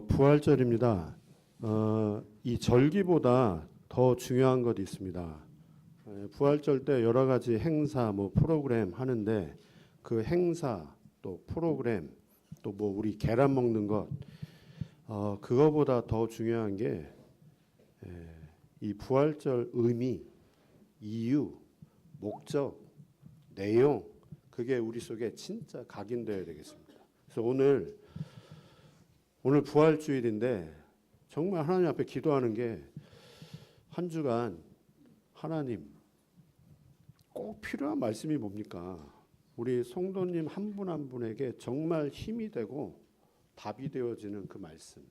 부활절입니다. 이 절기보다 더 중요한 것이 있습니다. 부활절 때 여러 가지 행사, 프로그램 하는데 그 행사 또 프로그램 또 우리 계란 먹는 것 그거보다 더 중요한 게 이 부활절 의미, 이유, 목적, 내용 그게 우리 속에 진짜 각인되어야 되겠습니다. 그래서 오늘 부활주일인데 정말 하나님 앞에 기도하는 게 한 주간 하나님 꼭 필요한 말씀이 뭡니까? 우리 성도님 한 분 한 분에게 정말 힘이 되고 답이 되어지는 그 말씀.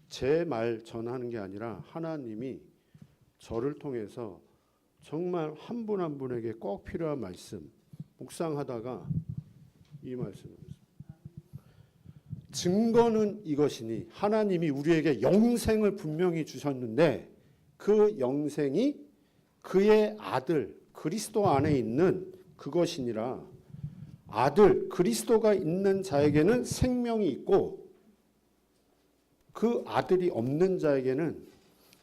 제 말 전하는 게 아니라 하나님이 저를 통해서 정말 한 분 한 분에게 꼭 필요한 말씀 묵상하다가 이 말씀을 증거는 이것이니 하나님이 우리에게 영생을 분명히 주셨는데 그 영생이 그의 아들 그리스도 안에 있는 그것이니라. 아들 그리스도가 있는 자에게는 생명이 있고 그 아들이 없는 자에게는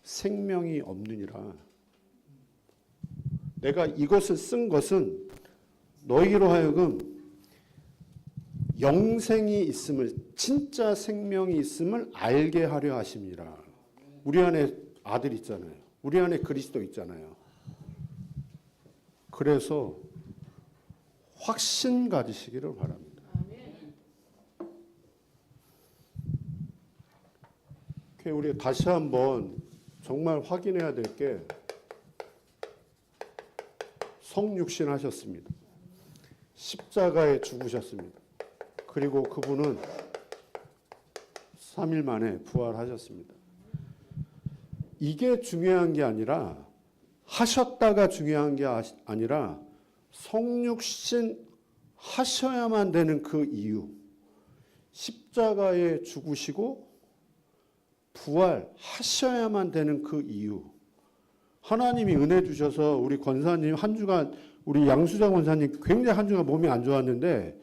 생명이 없느니라. 내가 이것을 쓴 것은 너희로 하여금 영생이 있음을, 진짜 생명이 있음을 알게 하려 하심이라. 우리 안에 아들 있잖아요. 우리 안에 그리스도 있잖아요. 그래서 확신 가지시기를 바랍니다. 우리 다시 한번 정말 확인해야 될 게 성육신 하셨습니다. 십자가에 죽으셨습니다. 그리고 그분은 3일 만에 부활하셨습니다. 이게 중요한 게 아니라 하셨다가 중요한 게 아니라 성육신 하셔야만 되는 그 이유. 십자가에 죽으시고 부활하셔야만 되는 그 이유. 하나님이 은혜 주셔서 우리 권사님 한 주간 우리 양수장 권사님 굉장히 한 주간 몸이 안 좋았는데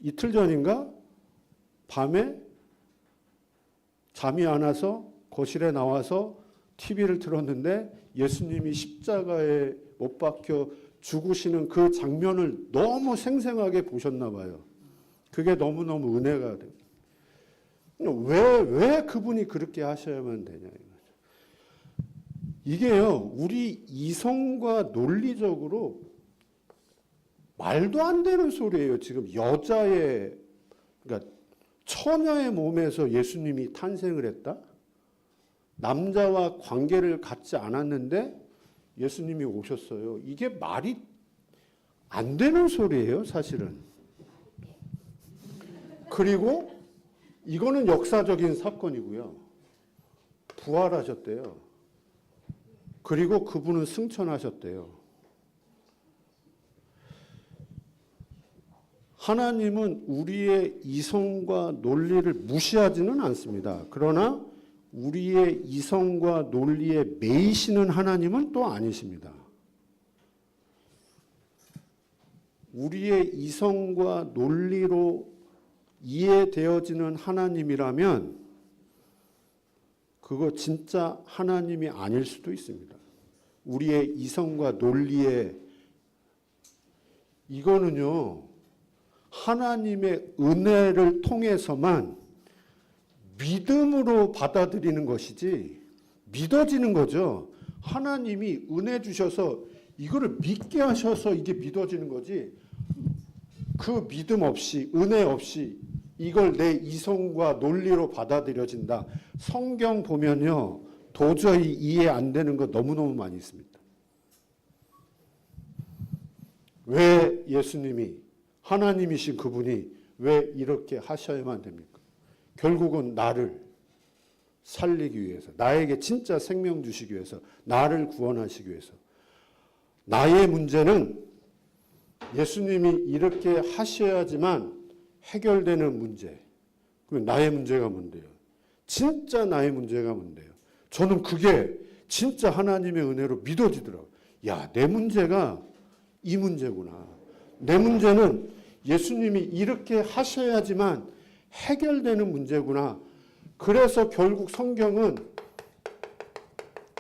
이틀 전인가 밤에 잠이 안 와서 거실에 나와서 TV를 틀었는데 예수님이 십자가에 못 박혀 죽으시는 그 장면을 너무 생생하게 보셨나 봐요. 그게 너무너무 은혜가 돼요. 왜 그분이 그렇게 하셔야만 되냐 이거죠. 이게요, 우리 이성과 논리적으로 말도 안 되는 소리예요. 지금 그러니까 처녀의 몸에서 예수님이 탄생을 했다? 남자와 관계를 갖지 않았는데 예수님이 오셨어요. 이게 말이 안 되는 소리예요, 사실은. 그리고 이거는 역사적인 사건이고요. 부활하셨대요. 그리고 그분은 승천하셨대요. 하나님은 우리의 이성과 논리를 무시하지는 않습니다. 그러나 우리의 이성과 논리에 매이시는 하나님은 또 아니십니다. 우리의 이성과 논리로 이해되어지는 하나님이라면 그거 진짜 하나님이 아닐 수도 있습니다. 우리의 이성과 논리에 이거는요, 하나님의 은혜를 통해서만 믿음으로 받아들이는 것이지 믿어지는 거죠. 하나님이 은혜 주셔서 이거를 믿게 하셔서 이게 믿어지는 거지 그 믿음 없이 은혜 없이 이걸 내 이성과 논리로 받아들여진다. 성경 보면요 도저히 이해 안 되는 거 너무너무 많이 있습니다. 왜 예수님이 하나님이신 그분이 왜 이렇게 하셔야만 됩니까? 결국은 나를 살리기 위해서, 나에게 진짜 생명 주시기 위해서, 나를 구원하시기 위해서. 나의 문제는 예수님이 이렇게 하셔야지만 해결되는 문제. 그럼 나의 문제가 뭔데요? 진짜 나의 문제가 뭔데요? 저는 그게 진짜 하나님의 은혜로 믿어지더라고요. 야, 내 문제가 이 문제구나. 내 문제는 예수님이 이렇게 하셔야지만 해결되는 문제구나. 그래서 결국 성경은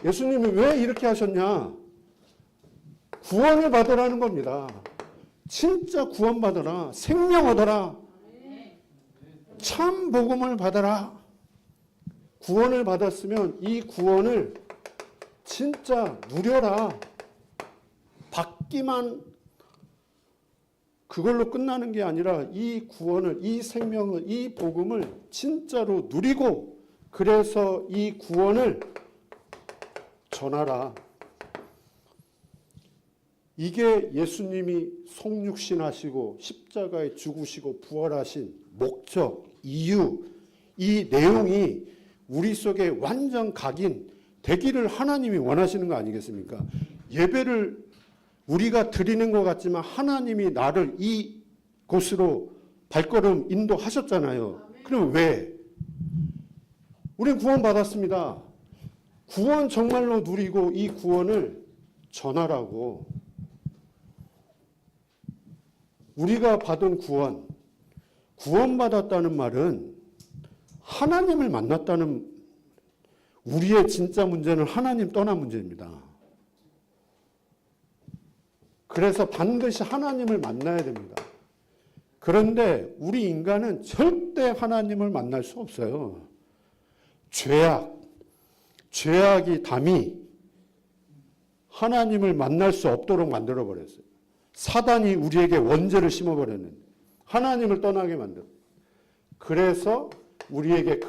예수님이 왜 이렇게 하셨냐? 구원을 받으라는 겁니다. 진짜 구원받아라. 생명 얻어라. 참 복음을 받아라. 구원을 받았으면 이 구원을 진짜 누려라. 받기만 그걸로 끝나는 게 아니라 이 구원을, 이 생명을, 이 복음을 진짜로 누리고 그래서 이 구원을 전하라. 이게 예수님이 성육신하시고 십자가에 죽으시고 부활하신 목적, 이유, 이 내용이 우리 속에 완전 각인 되기를 하나님이 원하시는 거 아니겠습니까? 예배를 우리가 드리는 것 같지만 하나님이 나를 이 곳으로 발걸음 인도하셨잖아요. 그럼 왜? 우리는 구원받았습니다. 구원 정말로 누리고 이 구원을 전하라고. 우리가 받은 구원받았다는 말은 하나님을 만났다는, 우리의 진짜 문제는 하나님 떠난 문제입니다. 그래서 반드시 하나님을 만나야 됩니다. 그런데 우리 인간은 절대 하나님을 만날 수 없어요. 죄악이 담이 하나님을 만날 수 없도록 만들어버렸어요. 사단이 우리에게 원죄를 심어버렸는데 하나님을 떠나게 만들어. 그래서 우리에게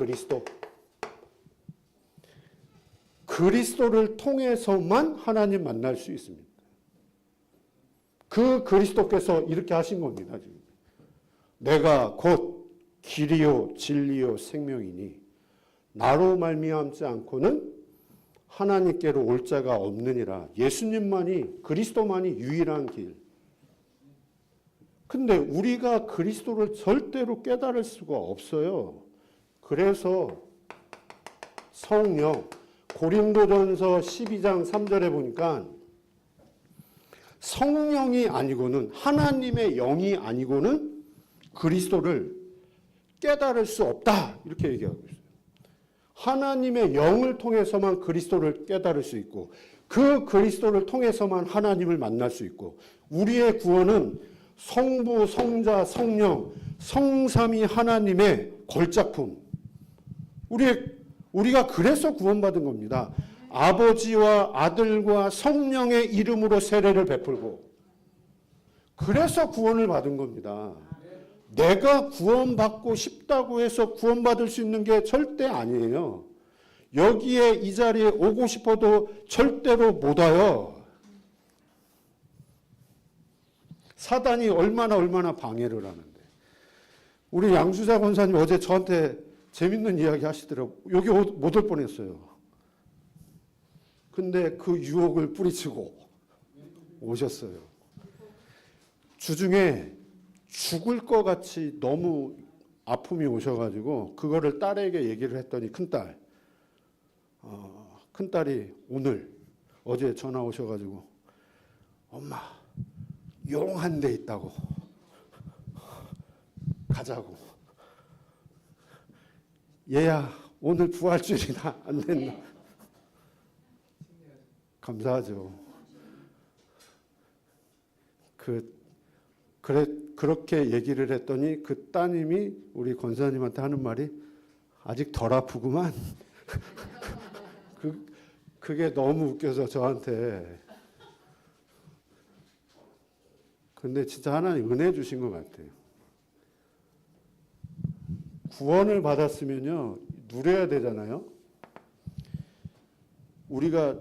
그리스도를 통해서만 하나님 만날 수 있습니다. 그 그리스도께서 이렇게 하신 겁니다. 지금. 내가 곧 길이요 진리요 생명이니 나로 말미암지 않고는 하나님께로 올 자가 없느니라. 예수님만이, 그리스도만이 유일한 길. 근데 우리가 그리스도를 절대로 깨달을 수가 없어요. 그래서 성령, 고린도전서 12장 3절에 보니까 성령이 아니고는, 하나님의 영이 아니고는 그리스도를 깨달을 수 없다. 이렇게 얘기하고 있어요. 하나님의 영을 통해서만 그리스도를 깨달을 수 있고 그 그리스도를 통해서만 하나님을 만날 수 있고, 우리의 구원은 성부, 성자, 성령, 성삼위 하나님의 걸작품. 우리가 그래서 구원받은 겁니다. 아버지와 아들과 성령의 이름으로 세례를 베풀고 그래서 구원을 받은 겁니다. 내가 구원받고 싶다고 해서 구원받을 수 있는 게 절대 아니에요. 여기에 이 자리에 오고 싶어도 절대로 못 와요. 사단이 얼마나 방해를 하는데. 우리 양수자 권사님 어제 저한테 재밌는 이야기 하시더라고요. 여기 못 올 뻔했어요. 근데 그 유혹을 뿌리치고 오셨어요. 주중에 죽을 것 같이 너무 아픔이 오셔가지고 그거를 딸에게 얘기를 했더니 큰딸이 어제 전화 오셔가지고 엄마 용 한 대 있다고 가자고. 얘야 오늘 부활주일이다. 안 된다. 감사하죠. 그렇게 얘기를 했더니 그 따님이 우리 권사님한테 하는 말이 아직 덜 아프구만. 그게 너무 웃겨서 저한테. 근데 진짜 하나님 은혜 주신 것 같아요. 구원을 받았으면요 누려야 되잖아요. 우리가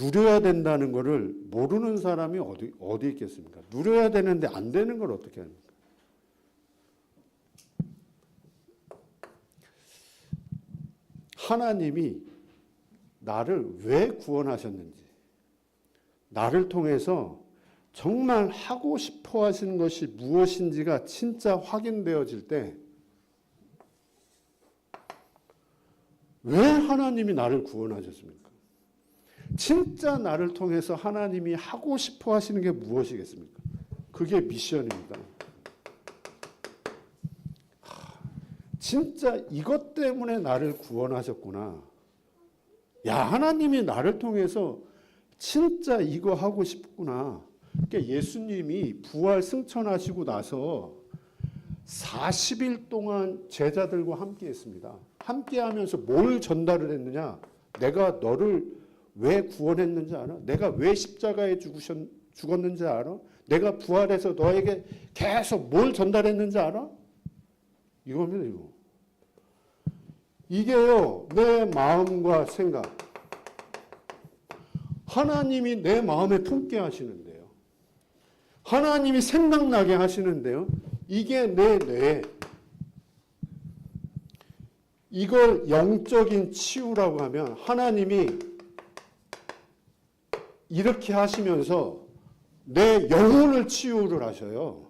누려야 된다는 것을 모르는 사람이 어디 있겠습니까? 누려야 되는데 안 되는 걸 어떻게 합니까? 하나님이 나를 왜 구원하셨는지, 나를 통해서 정말 하고 싶어 하시는 것이 무엇인지가 진짜 확인되어질 때, 왜 하나님이 나를 구원하셨습니까? 진짜 나를 통해서 하나님이 하고 싶어 하시는 게 무엇이겠습니까? 그게 미션입니다. 진짜 이것 때문에 나를 구원하셨구나. 야, 하나님이 나를 통해서 진짜 이거 하고 싶구나. 그러니까 예수님이 부활 승천하시고 나서 40일 동안 제자들과 함께 했습니다. 함께 하면서 뭘 전달을 했느냐? 내가 너를 왜 구원했는지 알아? 내가 왜 십자가에 죽었는지 알아? 내가 부활해서 너에게 계속 뭘 전달했는지 알아? 이겁니다, 이거. 이게요, 내 마음과 생각. 하나님이 내 마음에 품게 하시는데요. 하나님이 생각나게 하시는데요. 이게 내 뇌에. 이걸 영적인 치유라고 하면 하나님이 이렇게 하시면서 내 영혼을 치유를 하셔요.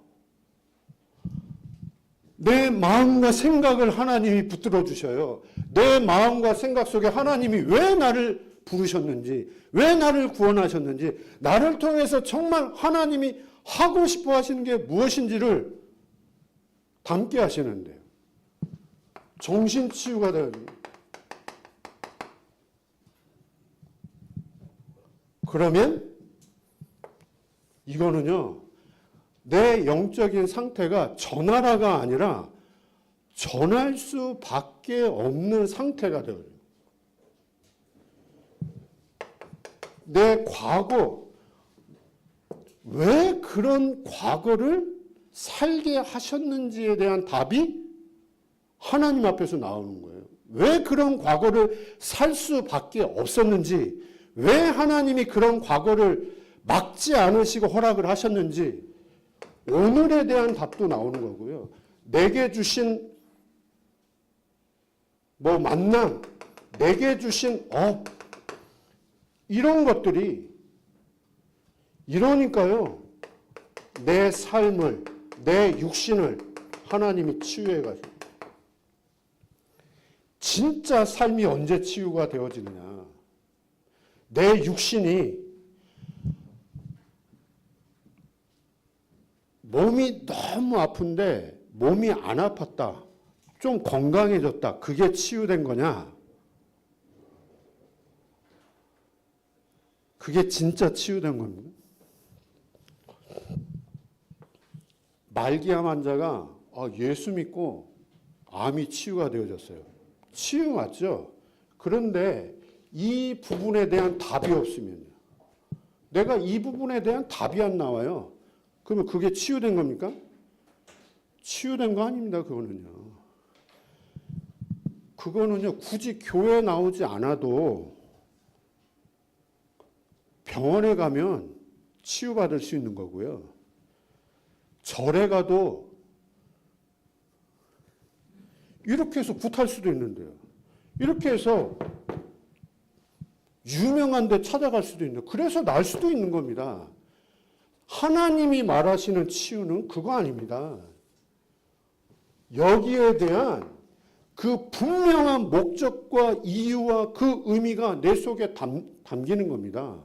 내 마음과 생각을 하나님이 붙들어 주셔요. 내 마음과 생각 속에 하나님이 왜 나를 부르셨는지, 왜 나를 구원하셨는지, 나를 통해서 정말 하나님이 하고 싶어 하시는 게 무엇인지를 담게 하시는데요. 정신치유가 되어야 됩니다. 그러면 이거는요, 내 영적인 상태가 전하라가 아니라 전할 수밖에 없는 상태가 되어요. 내 과거, 왜 그런 과거를 살게 하셨는지에 대한 답이 하나님 앞에서 나오는 거예요. 왜 그런 과거를 살 수밖에 없었는지, 왜 하나님이 그런 과거를 막지 않으시고 허락을 하셨는지 오늘에 대한 답도 나오는 거고요. 내게 주신 만남, 내게 주신 이런 것들이, 이러니까요, 내 삶을, 내 육신을 하나님이 치유해 가지고. 진짜 삶이 언제 치유가 되어지느냐? 내 육신이 몸이 너무 아픈데 몸이 안 아팠다. 좀 건강해졌다. 그게 치유된 거냐? 그게 진짜 치유된 겁니다. 말기암 환자가 예수 믿고 암이 치유가 되어졌어요. 치유 맞죠? 그런데 이 부분에 대한 답이 없으면요. 내가 이 부분에 대한 답이 안 나와요. 그러면 그게 치유된 겁니까? 치유된 거 아닙니다. 그거는요, 굳이 교회 나오지 않아도 병원에 가면 치유받을 수 있는 거고요. 절에 가도 이렇게 해서 굿할 수도 있는데요. 이렇게 해서 유명한 데 찾아갈 수도 있는데, 그래서 날 수도 있는 겁니다. 하나님이 말하시는 치유는 그거 아닙니다. 여기에 대한 그 분명한 목적과 이유와 그 의미가 내 속에 담기는 겁니다.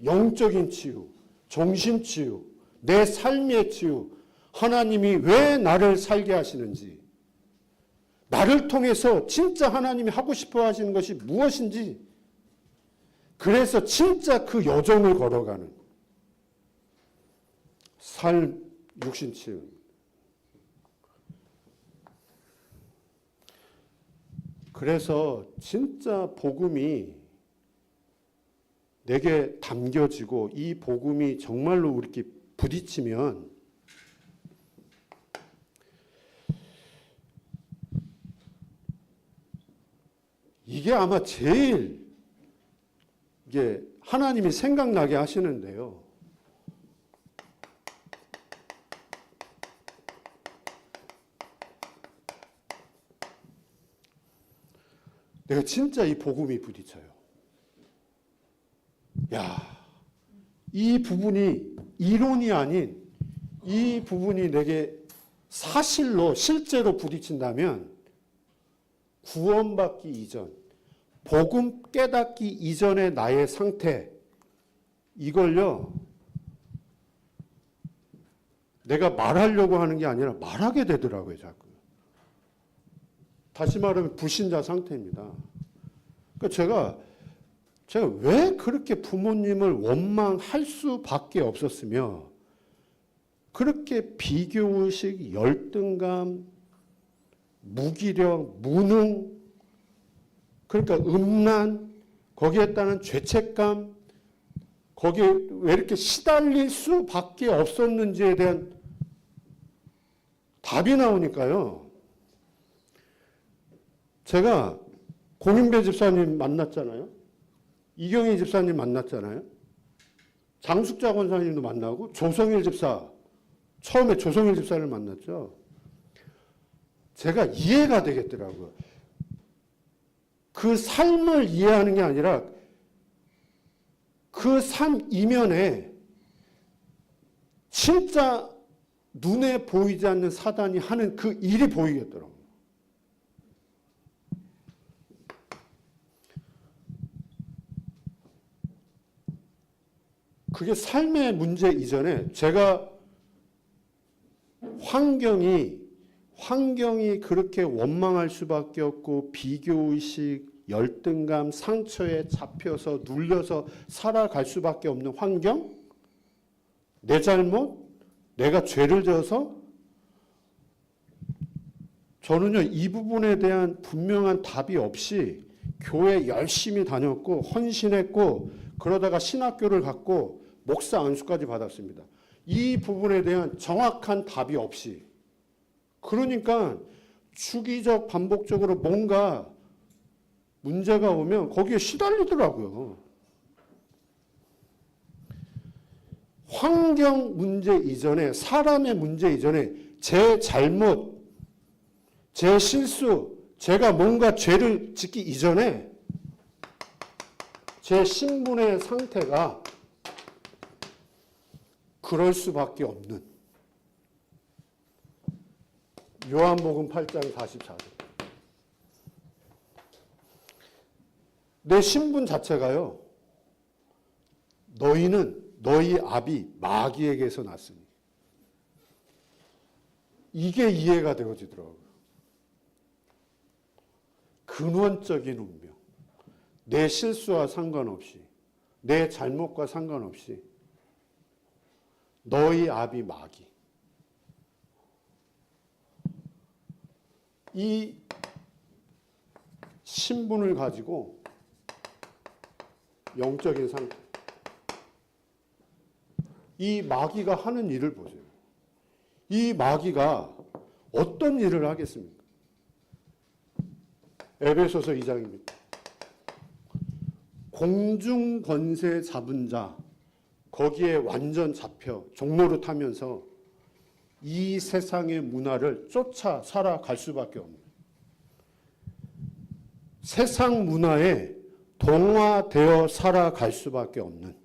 영적인 치유, 정신 치유, 내 삶의 치유, 하나님이 왜 나를 살게 하시는지, 나를 통해서 진짜 하나님이 하고 싶어 하시는 것이 무엇인지, 그래서 진짜 그 여정을 걸어가는 삶, 육신 치유. 그래서 진짜 복음이 내게 담겨지고 이 복음이 정말로 우리께 부딪히면 이게 아마 제일 이게 하나님이 생각나게 하시는데요. 내가 진짜 이 복음이 부딪혀요. 야, 이 부분이 이론이 아닌 이 부분이 내게 사실로 실제로 부딪힌다면 구원받기 이전, 복음 깨닫기 이전의 나의 상태, 이걸요, 내가 말하려고 하는 게 아니라 말하게 되더라고요, 자꾸. 다시 말하면 불신자 상태입니다. 그러니까 제가 왜 그렇게 부모님을 원망할 수밖에 없었으며 그렇게 비교의식, 열등감, 무기력, 무능, 그러니까 음란, 거기에 따른 죄책감, 거기에 왜 이렇게 시달릴 수밖에 없었는지에 대한 답이 나오니까요. 제가 공인배 집사님 만났잖아요. 이경희 집사님 만났잖아요. 장숙자 권사님도 만나고 조성일 집사, 처음에 조성일 집사를 만났죠. 제가 이해가 되겠더라고요. 그 삶을 이해하는 게 아니라 그 삶 이면에 진짜 눈에 보이지 않는 사단이 하는 그 일이 보이겠더라고요. 그게 삶의 문제 이전에 제가 환경이 그렇게 원망할 수밖에 없고 비교의식, 열등감, 상처에 잡혀서 눌려서 살아갈 수밖에 없는 환경, 내 잘못, 내가 죄를 져서 저는요 이 부분에 대한 분명한 답이 없이 교회 열심히 다녔고 헌신했고 그러다가 신학교를 갔고 목사 안수까지 받았습니다. 이 부분에 대한 정확한 답이 없이 그러니까 주기적 반복적으로 뭔가 문제가 오면 거기에 시달리더라고요. 환경 문제 이전에 사람의 문제 이전에 제 잘못, 제 실수, 제가 뭔가 죄를 짓기 이전에 제 신분의 상태가 그럴 수밖에 없는 요한복음 8장 44절. 내 신분 자체가요. 너희 아비 마귀에게서 났으니. 이게 이해가 되어지더라고요. 근원적인 운명. 내 실수와 상관없이, 내 잘못과 상관없이 너희 아비 마귀. 이 신분을 가지고 영적인 상태. 이 마귀가 하는 일을 보세요. 이 마귀가 어떤 일을 하겠습니까? 에베소서 2장입니다. 공중 권세 잡은 자, 거기에 완전 잡혀 종로를 타면서 이 세상의 문화를 쫓아 살아갈 수밖에 없는 세상 문화에 동화되어 살아갈 수밖에 없는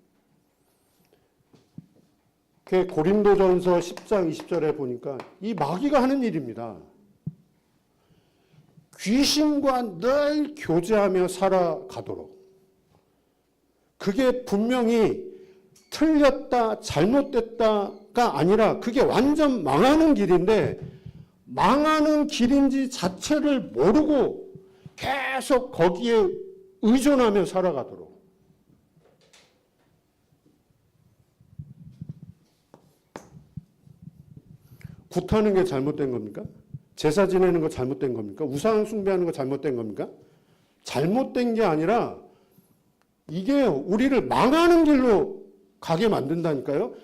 고린도전서 10장 20절에 보니까 이 마귀가 하는 일입니다. 귀신과 늘 교제하며 살아가도록 그게 분명히 틀렸다 잘못됐다가 아니라 그게 완전 망하는 길인데 망하는 길인지 자체를 모르고 계속 거기에 의존하며 살아가도록 굿하는 게 잘못된 겁니까? 제사 지내는 거 잘못된 겁니까? 우상 숭배하는 거 잘못된 겁니까? 잘못된 게 아니라 이게 우리를 망하는 길로 가게 만든다니까요.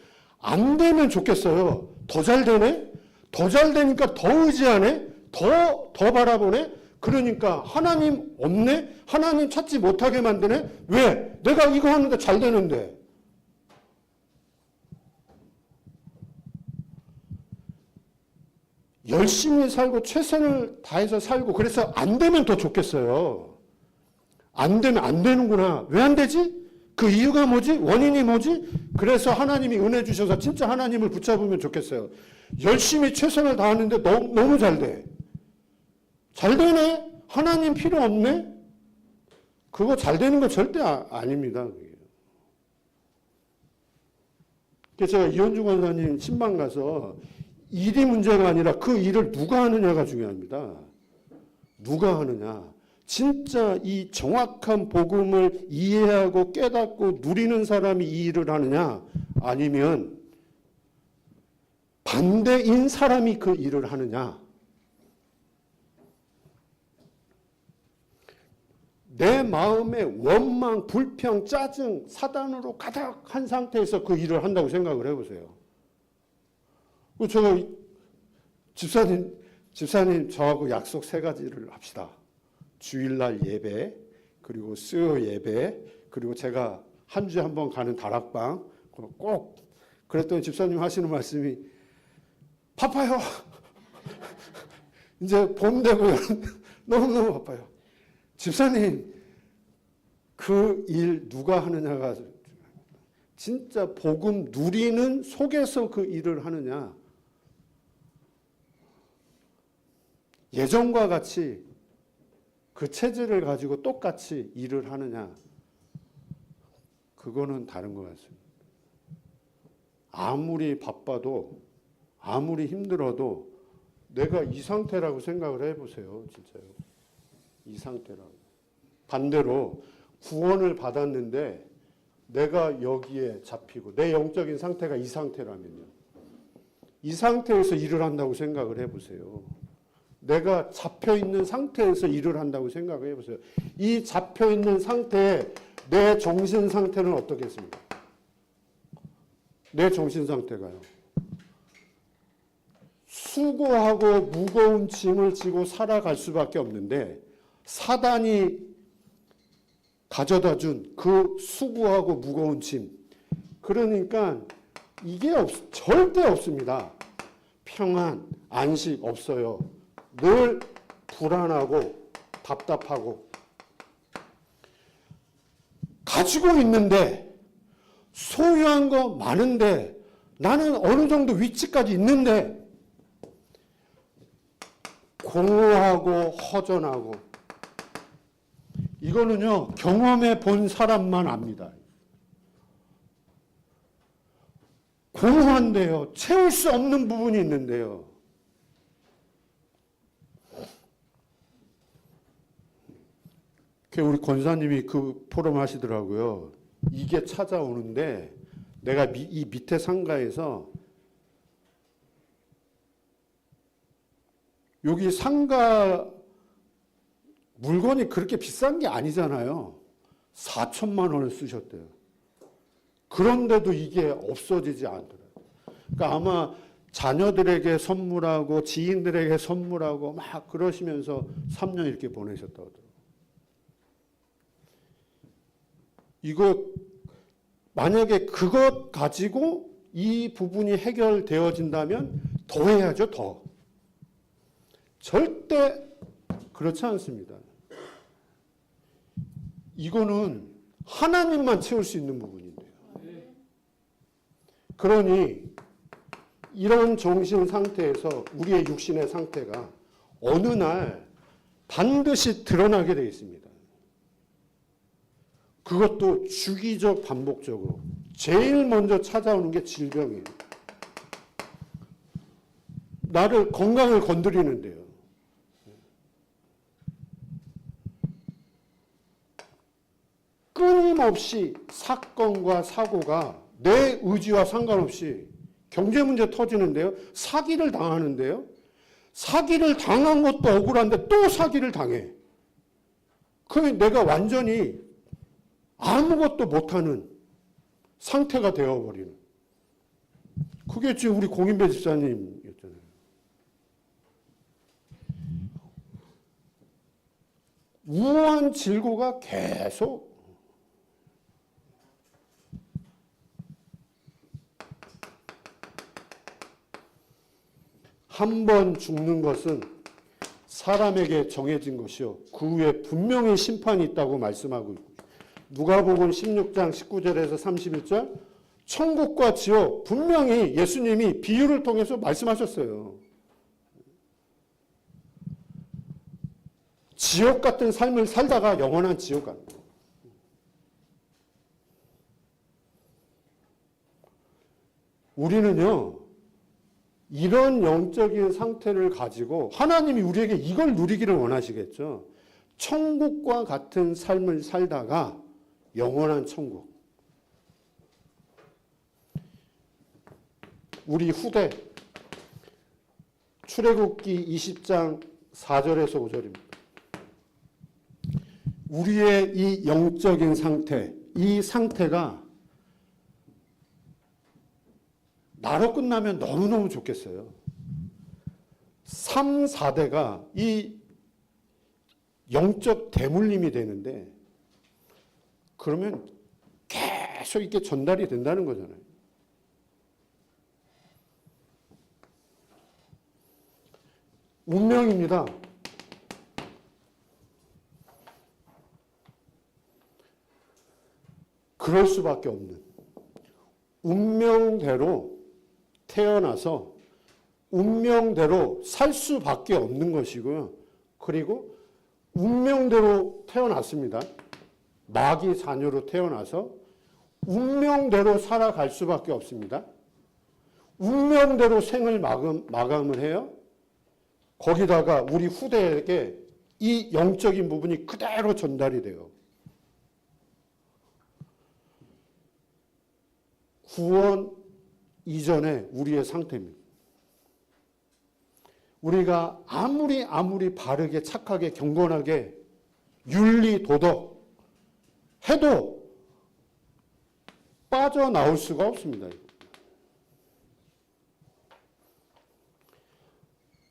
안 되면 좋겠어요. 더 잘 되네? 더 잘 되니까 더 의지하네? 더 바라보네? 그러니까 하나님 없네? 하나님 찾지 못하게 만드네? 왜? 내가 이거 하는데 잘 되는데. 열심히 살고 최선을 다해서 살고 그래서 안 되면 더 좋겠어요. 안 되면 안 되는구나. 왜 안 되지? 그 이유가 뭐지? 원인이 뭐지? 그래서 하나님이 은혜 주셔서 진짜 하나님을 붙잡으면 좋겠어요. 열심히 최선을 다하는데 너무 잘 돼. 잘 되네? 하나님 필요 없네? 그거 잘 되는 거 절대 아닙니다. 그래서 제가 이현주 권사님 신방 가서 일이 문제가 아니라 그 일을 누가 하느냐가 중요합니다. 누가 하느냐? 진짜 이 정확한 복음을 이해하고 깨닫고 누리는 사람이 이 일을 하느냐? 아니면 반대인 사람이 그 일을 하느냐? 내 마음에 원망, 불평, 짜증, 사단으로 가득한 상태에서 그 일을 한다고 생각을 해보세요. 저 집사님 저하고 약속 3가지를 합시다. 주일날 예배, 그리고 수요 예배, 그리고 제가 한 주에 한 번 가는 다락방 꼭. 그랬더니 집사님 하시는 말씀이 바빠요. 이제 봄 되고 너무너무 바빠요. 집사님, 그 일 누가 하느냐가 진짜 복음 누리는 속에서 그 일을 하느냐. 예전과 같이 그 체질을 가지고 똑같이 일을 하느냐. 그거는 다른 것 같습니다. 아무리 바빠도 아무리 힘들어도 내가 이 상태라고 생각을 해보세요. 진짜요. 이 상태라고. 반대로 구원을 받았는데 내가 여기에 잡히고 내 영적인 상태가 이 상태라면요. 이 상태에서 일을 한다고 생각을 해보세요. 내가 잡혀있는 상태에서 일을 한다고 생각을 해보세요. 이 잡혀있는 상태에 내 정신 상태는 어떻겠습니까? 내 정신 상태가요. 수고하고 무거운 짐을 지고 살아갈 수밖에 없는데 사단이 가져다 준 그 수고하고 무거운 짐. 그러니까 이게 절대 없습니다. 평안, 안식 없어요. 늘 불안하고 답답하고. 가지고 있는데 소유한 거 많은데 나는 어느 정도 위치까지 있는데 공허하고 허전하고. 이거는요, 경험해 본 사람만 압니다. 공허한데요, 채울 수 없는 부분이 있는데요. 우리 권사님이 그 포럼 하시더라고요. 이게 찾아오는데 내가 이 밑에 상가에서 여기 상가 물건이 그렇게 비싼 게 아니잖아요. 4천만 원을 쓰셨대요. 그런데도 이게 없어지지 않더라고요. 그러니까 아마 자녀들에게 선물하고 지인들에게 선물하고 막 그러시면서 3년 이렇게 보내셨다고 하더라고요. 이거 만약에 그것 가지고 이 부분이 해결되어진다면 더 해야죠, 더. 절대 그렇지 않습니다. 이거는 하나님만 채울 수 있는 부분인데요. 그러니 이런 정신 상태에서 우리의 육신의 상태가 어느 날 반드시 드러나게 되어 있습니다. 그것도 주기적 반복적으로. 제일 먼저 찾아오는 게 질병이에요. 나를 건강을 건드리는데요. 끊임없이 사건과 사고가 내 의지와 상관없이 경제 문제 터지는데요. 사기를 당하는데요. 사기를 당한 것도 억울한데 또 사기를 당해. 그러면 내가 완전히 아무것도 못하는 상태가 되어버리는. 그게 지금 우리 공인배 집사님이었잖아요. 우한 질고가 계속 한 번 죽는 것은 사람에게 정해진 것이요. 그 후에 분명히 심판이 있다고 말씀하고 있고. 누가복음 16장 19절에서 31절 천국과 지옥 분명히 예수님이 비유를 통해서 말씀하셨어요. 지옥 같은 삶을 살다가 영원한 지옥 가는 거예요. 우리는요, 이런 영적인 상태를 가지고 하나님이 우리에게 이걸 누리기를 원하시겠죠. 천국과 같은 삶을 살다가 영원한 천국. 우리 후대 출애굽기 20장 4절에서 5절입니다. 우리의 이 영적인 상태, 이 상태가 나로 끝나면 너무너무 좋겠어요. 3, 4대가 이 영적 대물림이 되는데 그러면 계속 이렇게 전달이 된다는 거잖아요. 운명입니다. 그럴 수밖에 없는 운명대로 태어나서 운명대로 살 수밖에 없는 것이고요. 그리고 운명대로 태어났습니다. 마귀 자녀로 태어나서 운명대로 살아갈 수밖에 없습니다. 운명대로 생을 마감을 해요. 거기다가 우리 후대에게 이 영적인 부분이 그대로 전달이 돼요. 구원 이전에 우리의 상태입니다. 우리가 아무리 바르게 착하게 경건하게 윤리 도덕 해도 빠져나올 수가 없습니다.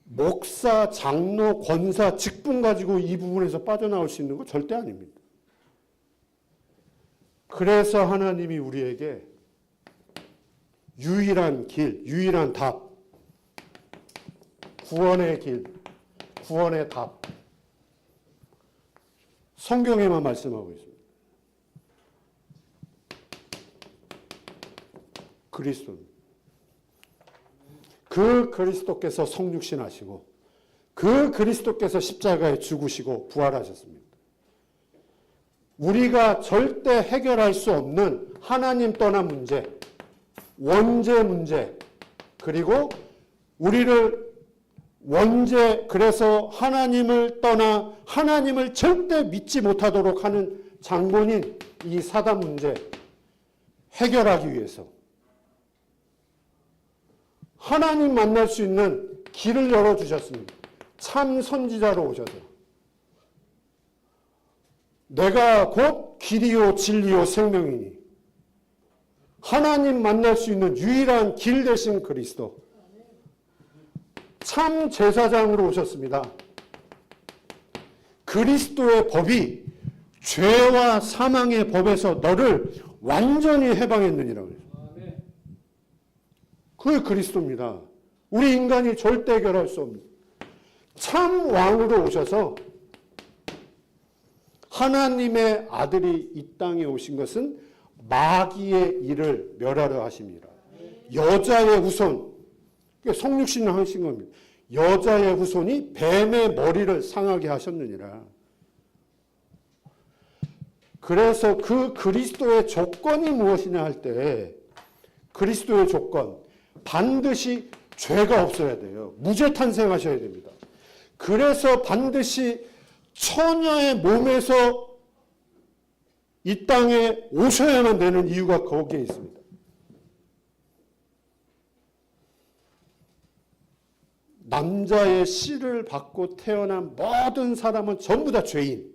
목사, 장로, 권사, 직분 가지고 이 부분에서 빠져나올 수 있는 거 절대 아닙니다. 그래서 하나님이 우리에게 유일한 길, 유일한 답, 구원의 길, 구원의 답, 성경에만 말씀하고 있습니다. 그리스도입니다. 그 그리스도께서 성육신 하시고 그 그리스도께서 십자가에 죽으시고 부활하셨습니다. 우리가 절대 해결할 수 없는 하나님 떠난 문제, 원죄 문제, 그리고 우리를 그래서 하나님을 떠나 하나님을 절대 믿지 못하도록 하는 장본인 이 사단 문제 해결하기 위해서 하나님 만날 수 있는 길을 열어주셨습니다. 참 선지자로 오셔서 내가 곧 길이요 진리요 생명이니 하나님 만날 수 있는 유일한 길 되신 그리스도 참 제사장으로 오셨습니다. 그리스도의 법이 죄와 사망의 법에서 너를 완전히 해방했느니라고 해요. 그게 그리스도입니다. 우리 인간이 절대 해결할 수 없는 참 왕으로 오셔서 하나님의 아들이 이 땅에 오신 것은 마귀의 일을 멸하려 하십니다. 여자의 후손, 성육신을 하신 겁니다. 여자의 후손이 뱀의 머리를 상하게 하셨느니라. 그래서 그 그리스도의 조건이 무엇이냐 할 때 그리스도의 조건, 반드시 죄가 없어야 돼요. 무죄 탄생하셔야 됩니다. 그래서 반드시 처녀의 몸에서 이 땅에 오셔야만 되는 이유가 거기에 있습니다. 남자의 씨를 받고 태어난 모든 사람은 전부 다 죄인,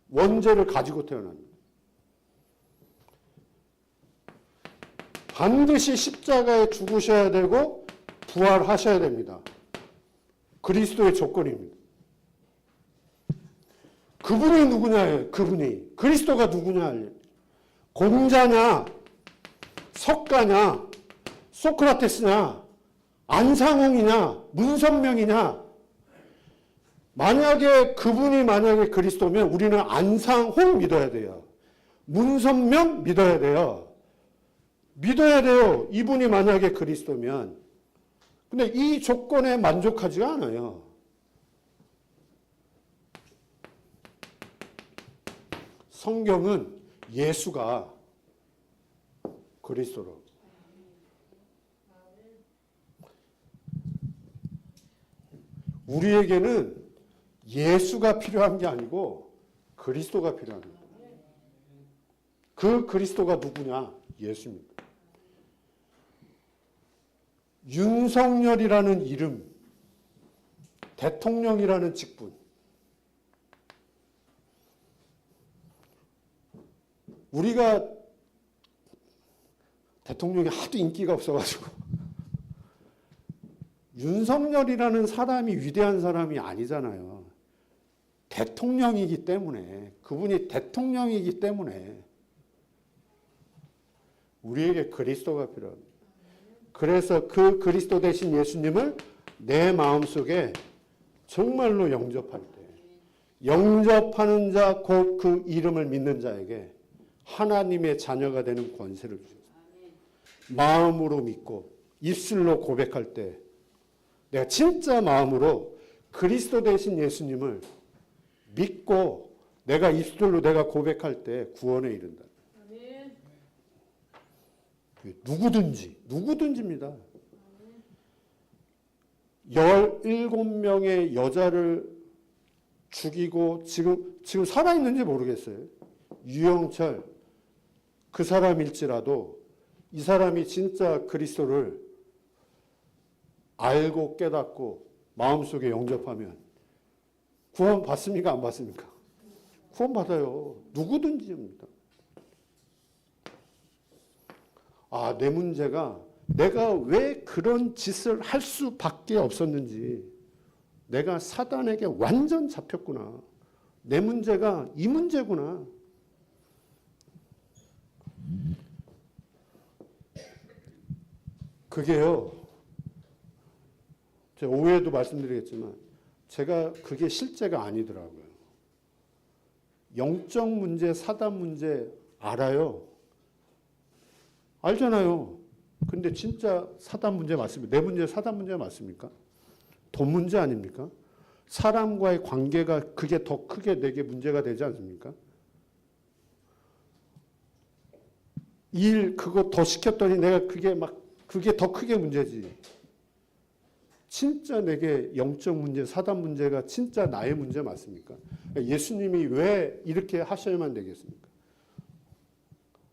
원죄를 가지고 태어납니다. 반드시 십자가에 죽으셔야 되고 부활하셔야 됩니다. 그리스도의 조건입니다. 그분이 누구냐예요. 그분이. 그리스도가 누구냐. 공자냐, 석가냐, 소크라테스냐, 안상홍이냐, 문선명이냐. 만약에 그리스도면 우리는 안상홍 믿어야 돼요. 문선명 믿어야 돼요. 믿어야 돼요. 이분이 만약에 그리스도면. 근데 이 조건에 만족하지가 않아요. 성경은 예수가 그리스도로. 우리에게는 예수가 필요한 게 아니고 그리스도가 필요한 거예요. 그 그리스도가 누구냐? 예수입니다. 윤석열이라는 이름, 대통령이라는 직분, 우리가 대통령이 하도 인기가 없어가지고 윤석열이라는 사람이 위대한 사람이 아니잖아요. 대통령이기 때문에, 그분이 대통령이기 때문에 우리에게 그리스도가 필요합니다. 그래서 그 그리스도 대신 예수님을 내 마음속에 정말로 영접할 때, 영접하는 자 곧 그 이름을 믿는 자에게 하나님의 자녀가 되는 권세를 주셨어요. 마음으로 믿고 입술로 고백할 때 내가 진짜 마음으로 그리스도 대신 예수님을 믿고 내가 입술로 내가 고백할 때 구원에 이른다. 누구든지입니다. 17명의 여자를 죽이고 지금 살아있는지 모르겠어요. 유영철 그 사람일지라도 이 사람이 진짜 그리스도를 알고 깨닫고 마음속에 영접하면 구원 받습니까? 안 받습니까? 구원 받아요. 누구든지입니다. 아, 내 문제가 내가 왜 그런 짓을 할 수밖에 없었는지, 내가 사단에게 완전 잡혔구나. 내 문제가 이 문제구나. 그게요, 제가 오후에도 말씀드리겠지만 제가 그게 실제가 아니더라고요. 영적 문제, 사단 문제 알아요. 알잖아요. 근데 진짜 사단 문제 맞습니까? 내 문제 사단 문제 맞습니까? 돈 문제 아닙니까? 사람과의 관계가 그게 더 크게 내게 문제가 되지 않습니까? 일 그거 더 시켰더니 내가 그게 더 크게 문제지. 진짜 내게 영적 문제, 사단 문제가 진짜 나의 문제 맞습니까? 예수님이 왜 이렇게 하셔야만 되겠습니까?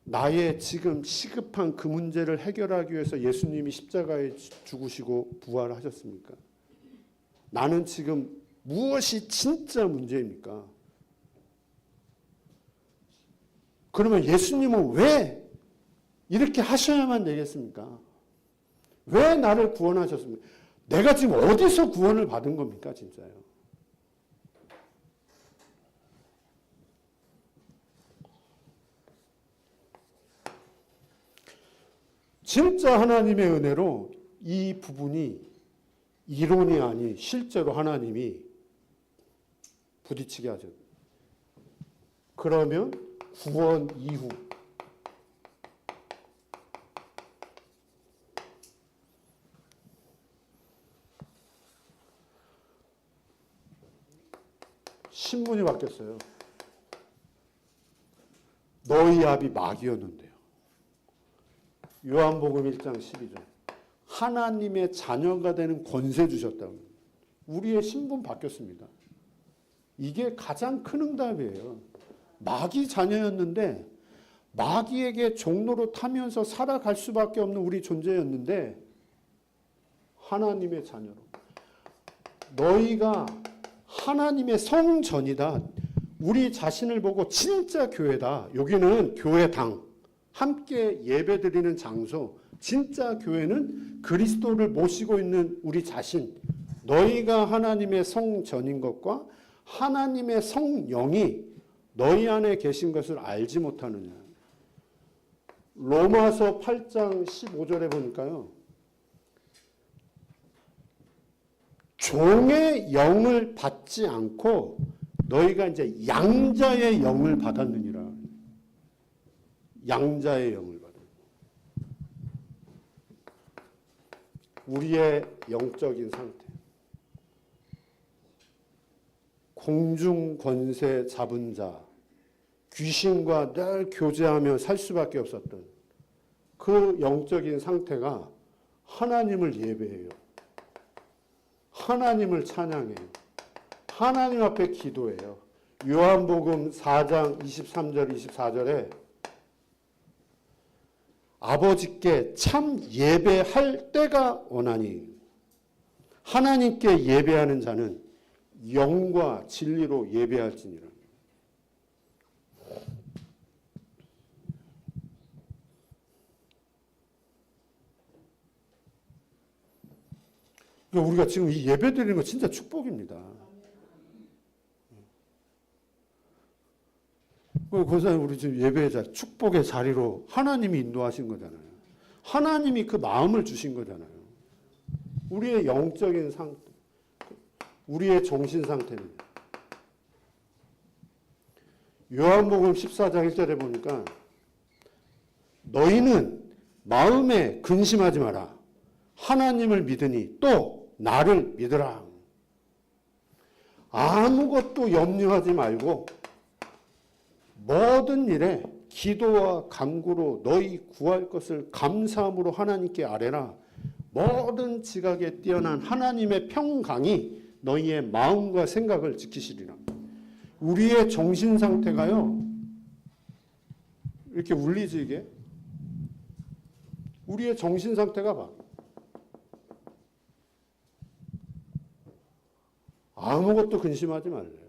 나의 지금 시급한 그 문제를 해결하기 위해서 예수님이 십자가에 죽으시고 부활하셨습니까? 나는 지금 무엇이 진짜 문제입니까? 그러면 예수님은 왜 이렇게 하셔야만 되겠습니까? 왜 나를 구원하셨습니까? 내가 지금 어디서 구원을 받은 겁니까, 진짜요? 진짜 하나님의 은혜로 이 부분이 이론이 아닌 실제로 하나님이 부딪히게 하죠. 그러면 구원 이후 신문이 바뀌었어요. 너희 아비 마귀였는데요. 요한복음 1장 12절. 하나님의 자녀가 되는 권세 주셨다고. 우리의 신분 바뀌었습니다. 이게 가장 큰 응답이에요. 마귀 자녀였는데 마귀에게 종로로 타면서 살아갈 수밖에 없는 우리 존재였는데 하나님의 자녀로. 너희가 하나님의 성전이다. 우리 자신을 보고 진짜 교회다. 여기는 교회당. 함께 예배드리는 장소. 진짜 교회는 그리스도를 모시고 있는 우리 자신. 너희가 하나님의 성전인 것과 하나님의 성령이 너희 안에 계신 것을 알지 못하느냐. 로마서 8장 15절에 보니까요. 종의 영을 받지 않고 너희가 이제 양자의 영을 받았느니라. 양자의 영을 받았느니라. 우리의 영적인 상태. 공중 권세 잡은 자, 귀신과 늘 교제하며 살 수밖에 없었던 그 영적인 상태가 하나님을 예배해요. 하나님을 찬양해요. 하나님 앞에 기도해요. 요한복음 4장 23절 24절에 아버지께 참 예배할 때가 오나니 하나님께 예배하는 자는 영과 진리로 예배할지니라. 우리가 지금 이 예배 드리는 거 진짜 축복입니다. 권사님, 우리 지금 예배의 자리, 축복의 자리로 하나님이 인도하신 거잖아요. 하나님이 그 마음을 주신 거잖아요. 우리의 영적인 상태, 우리의 정신 상태는. 요한복음 14장 1절에 보니까 너희는 마음에 근심하지 마라. 하나님을 믿으니 또 나를 믿으라. 아무것도 염려하지 말고 모든 일에 기도와 간구로 너희 구할 것을 감사함으로 하나님께 아뢰라. 모든 지각에 뛰어난 하나님의 평강이 너희의 마음과 생각을 지키시리라. 우리의 정신 상태가요, 이렇게 울리지 이게? 우리의 정신 상태가 봐. 아무것도 근심하지 말래요.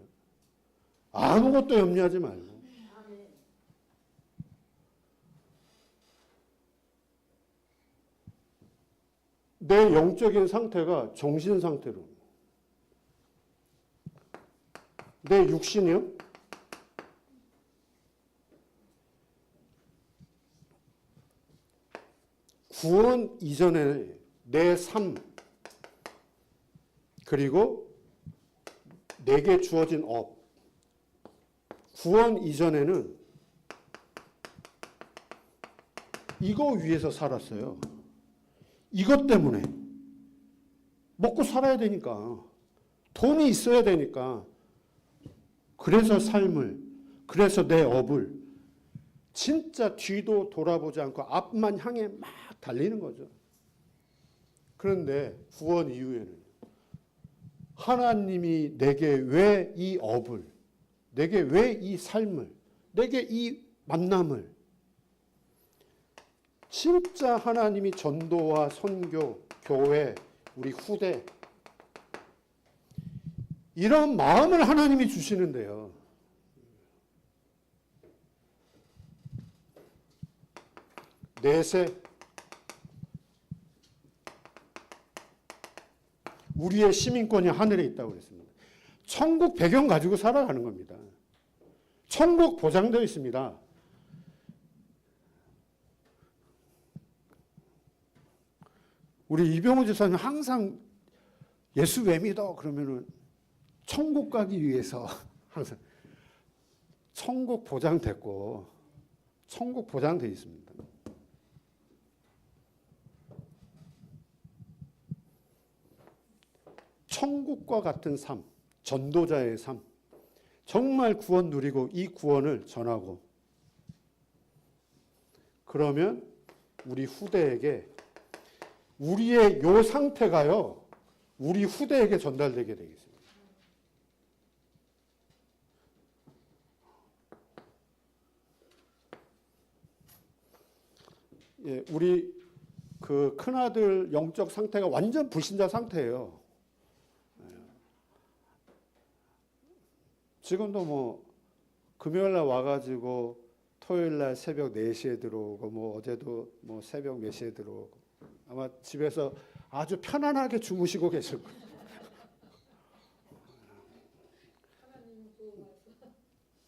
아무것도 염려하지 말고. 내 영적인 상태가 정신 상태로. 내 육신이요? 구원 이전에 내 삶, 그리고 내게 주어진 업. 구원 이전에는 이거 위해서 살았어요. 이것 때문에. 먹고 살아야 되니까. 돈이 있어야 되니까. 그래서 삶을, 그래서 내 업을 진짜 뒤도 돌아보지 않고 앞만 향해 막 달리는 거죠. 그런데 구원 이후에는 하나님이 내게 왜 이 업을, 내게 왜 이 삶을, 내게 이 만남을, 진짜 하나님이 전도와 선교, 교회, 우리 후대, 이런 마음을 하나님이 주시는데요. 내세, 우리의 시민권이 하늘에 있다고 그랬습니다. 천국 배경 가지고 살아가는 겁니다. 천국 보장되어 있습니다. 우리 이병호 집사님 항상 예수 왜 믿어? 그러면은 천국 가기 위해서 항상 천국 보장됐고 천국 보장되어 있습니다. 천국과 같은 삶, 전도자의 삶, 정말 구원 누리고 이 구원을 전하고, 그러면 우리 후대에게 우리의 요 상태가요, 우리 후대에게 전달되게 되겠습니다. 예, 우리 그 큰아들 영적 상태가 완전 불신자 상태예요. 지금도 뭐 금요일날 와가지고 토요일날 새벽 4시에 들어오고, 뭐 어제도 뭐 새벽 몇 시에 들어오고, 아마 집에서 아주 편안하게 주무시고 계실 거예요.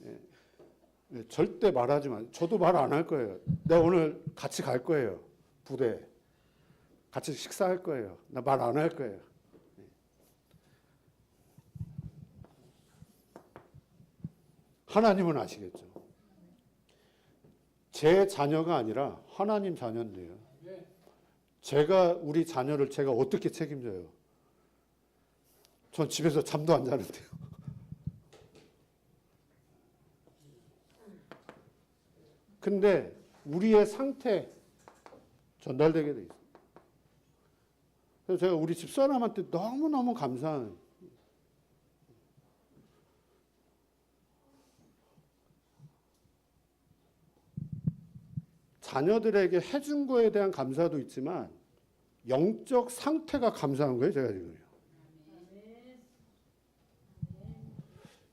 예. 예, 절대 말하지 마. 저도 말 안 할 거예요. 내가 오늘 같이 갈 거예요. 부대. 같이 식사할 거예요. 나 말 안 할 거예요. 하나님은 아시겠죠. 제 자녀가 아니라 하나님 자녀인데요. 제가 우리 자녀를 제가 어떻게 책임져요? 전 집에서 잠도 안 자는데요. 근데 우리의 상태 전달되게 돼 있어요. 그래서 제가 우리 집사람한테 너무너무 감사한, 자녀들에게 해준 거에 대한 감사도 있지만 영적 상태가 감사한 거예요, 제가 지금.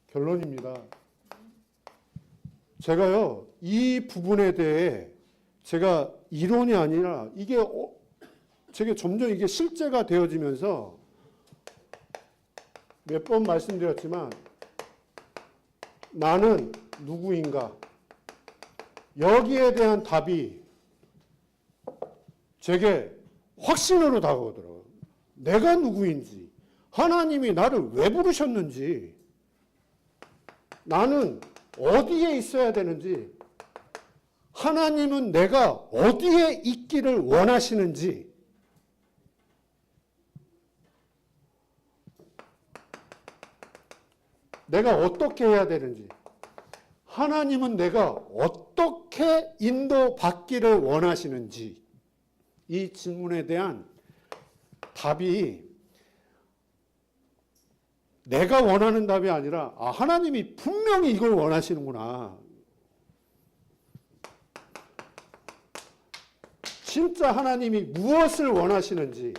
결론입니다. 제가요, 이 부분에 대해 제가 이론이 아니라 제게 점점 이게 실제가 되어지면서 몇 번 말씀드렸지만 나는 누구인가? 여기에 대한 답이 제게 확신으로 다가오더라고요. 내가 누구인지, 하나님이 나를 왜 부르셨는지, 나는 어디에 있어야 되는지, 하나님은 내가 어디에 있기를 원하시는지, 내가 어떻게 해야 되는지, 하나님은 내가 어떻게 인도받기를 원하시는지, 이 질문에 대한 답이 내가 원하는 답이 아니라 하나님이 분명히 이걸 원하시는구나. 진짜 하나님이 무엇을 원하시는지,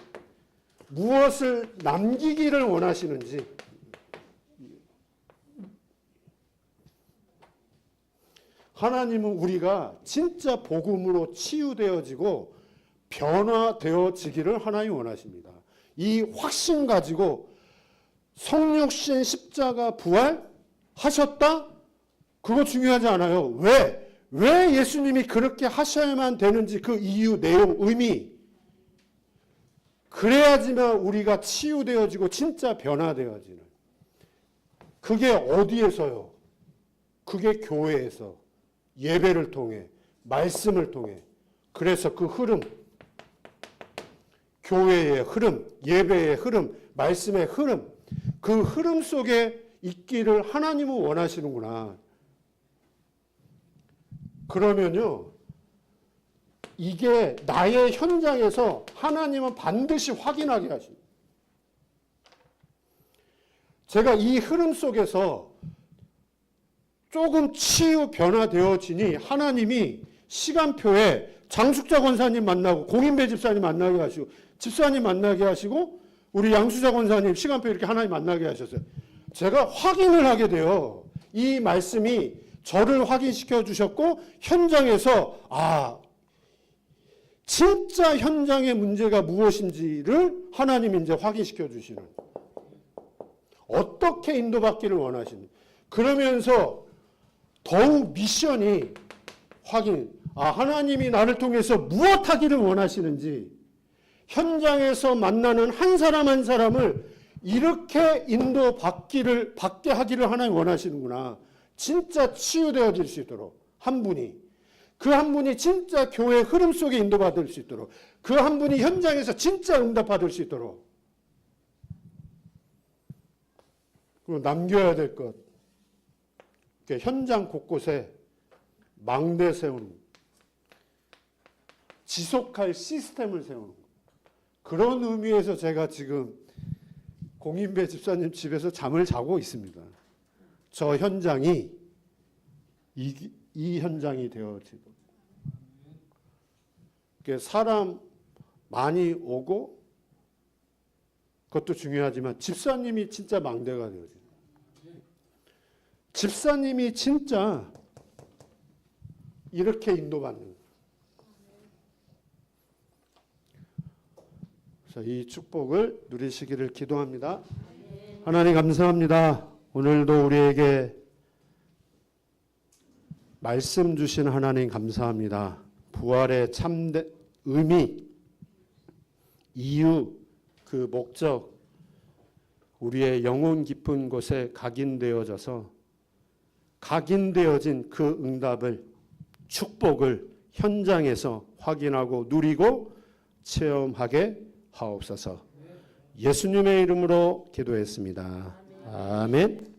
무엇을 남기기를 원하시는지, 하나님은 우리가 진짜 복음으로 치유되어지고 변화되어지기를 하나님이 원하십니다. 이 확신 가지고 성육신 십자가 부활 하셨다? 그거 중요하지 않아요. 왜 예수님이 그렇게 하셔야만 되는지 그 이유, 내용, 의미. 그래야지만 우리가 치유되어지고 진짜 변화되어지는. 그게 어디에서요? 그게 교회에서, 예배를 통해, 말씀을 통해. 그래서 그 흐름, 교회의 흐름, 예배의 흐름, 말씀의 흐름, 그 흐름 속에 있기를 하나님은 원하시는구나. 그러면요, 이게 나의 현장에서 하나님은 반드시 확인하게 하십니다. 제가 이 흐름 속에서 조금 치유 변화되어지니 하나님이 시간표에 장숙자 권사님 만나고 공인배 집사님 만나게 하시고 집사님 만나게 하시고 우리 양수자 권사님 시간표 이렇게 하나님 만나게 하셨어요. 제가 확인을 하게 돼요. 이 말씀이 저를 확인시켜 주셨고 현장에서 진짜 현장의 문제가 무엇인지를 하나님이 이제 확인시켜 주시는, 어떻게 인도받기를 원하시는, 그러면서 더욱 미션이 확인, 하나님이 나를 통해서 무엇 하기를 원하시는지, 현장에서 만나는 한 사람 한 사람을 이렇게 받게 하기를 하나님 원하시는구나. 진짜 치유되어질 수 있도록 한 분이, 그 한 분이 진짜 교회 흐름 속에 인도받을 수 있도록, 그 한 분이 현장에서 진짜 응답받을 수 있도록. 그리고 남겨야 될 것, 현장 곳곳에 망대 세우는 것, 지속할 시스템을 세우는 것. 그런 의미에서 제가 지금 공인배 집사님 집에서 잠을 자고 있습니다. 저 현장이 이 현장이 되어지고, 사람 많이 오고 그것도 중요하지만 집사님이 진짜 망대가 되어지고, 집사님이 진짜 이렇게 인도받는. 그래서 이 축복을 누리시기를 기도합니다. 하나님 감사합니다. 오늘도 우리에게 말씀 주신 하나님 감사합니다. 부활의 참된 의미, 이유, 그 목적, 우리의 영혼 깊은 곳에 각인되어진 그 응답을, 축복을 현장에서 확인하고 누리고 체험하게 하옵소서. 예수님의 이름으로 기도했습니다. 아멘.